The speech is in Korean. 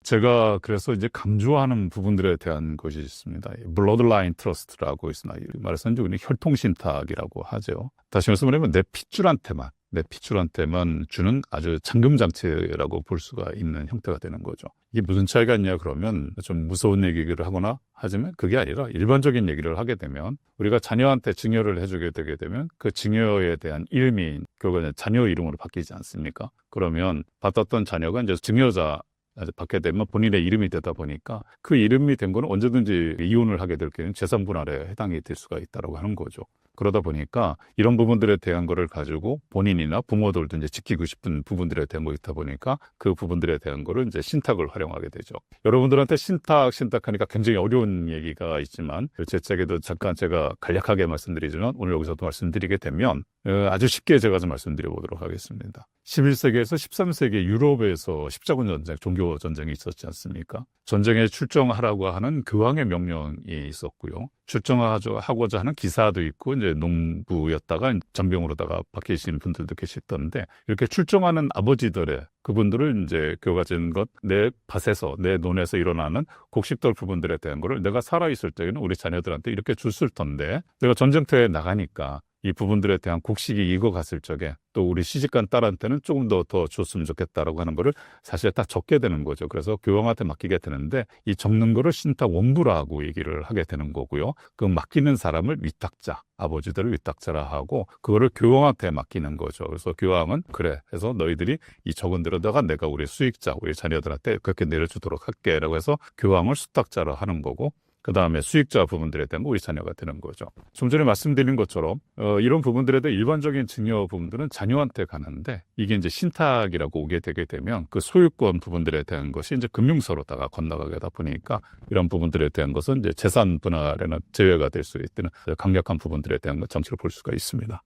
제가 그래서 이제 강조하는 부분들에 대한 것이 있습니다. 블러드라인 트러스트라고 있습니다. 말해서 이제 우리 혈통신탁이라고 하죠. 다시 말씀드리면 내 핏줄한테만 주는 아주 잠금장치라고 볼 수가 있는 형태가 되는 거죠. 이게 무슨 차이가 있냐 그러면 좀 무서운 얘기를 하거나 하지만 그게 아니라 일반적인 얘기를 하게 되면 우리가 자녀한테 증여를 해주게 되게 되면 그 증여에 대한 이름이 결국은 자녀 이름으로 바뀌지 않습니까? 그러면 받았던 자녀가 이제 증여자 받게 되면 본인의 이름이 되다 보니까 그 이름이 된 거는 언제든지 이혼을 하게 될 경우는 재산 분할에 해당이 될 수가 있다고 하는 거죠. 그러다 보니까 이런 부분들에 대한 거를 가지고 본인이나 부모들도 이제 지키고 싶은 부분들에 대한 거 있다 보니까 그 부분들에 대한 거를 이제 신탁을 활용하게 되죠. 여러분들한테 신탁하니까 굉장히 어려운 얘기가 있지만 제 책에도 잠깐 제가 간략하게 말씀드리지만 오늘 여기서도 말씀드리게 되면 아주 쉽게 제가 좀 말씀드려 보도록 하겠습니다. 11세기에서 13세기 유럽에서 십자군 전쟁, 종교 전쟁이 있었지 않습니까? 전쟁에 출정하라고 하는 교황의 명령이 있었고요. 출정하고자 하는 기사도 있고 이제 농부였다가 전병으로다가 바뀌신 분들도 계시던데 이렇게 출정하는 아버지들의 그분들을 이제 교가 진 것 내 밭에서 내 논에서 일어나는 곡식들 부분들에 대한 거를 내가 살아있을 때에는 우리 자녀들한테 이렇게 줬을 텐데 내가 전쟁터에 나가니까 이 부분들에 대한 곡식이 익어갔을 적에 또 우리 시집간 딸한테는 조금 더 줬으면 좋겠다라고 하는 거를 사실 다 적게 되는 거죠. 그래서 교황한테 맡기게 되는데 이 적는 거를 신탁 원부라고 얘기를 하게 되는 거고요. 그 맡기는 사람을 위탁자, 아버지들을 위탁자라 하고 그거를 교황한테 맡기는 거죠. 그래서 교황은 그래 해서 너희들이 이 적은 데로다가 내가 우리 수익자, 우리 자녀들한테 그렇게 내려주도록 할게라고 해서 교황을 수탁자라 하는 거고 그 다음에 수익자 부분들에 대한 우리 자녀가 되는 거죠. 좀 전에 말씀드린 것처럼 이런 부분들에 대한 일반적인 증여 부분들은 자녀한테 가는데 이게 이제 신탁이라고 오게 되게 되면 그 소유권 부분들에 대한 것이 이제 금융서로다가 건너가게 다 보니까 이런 부분들에 대한 것은 이제 재산 분할에는 제외가 될 수 있는 강력한 부분들에 대한 정치를 볼 수가 있습니다.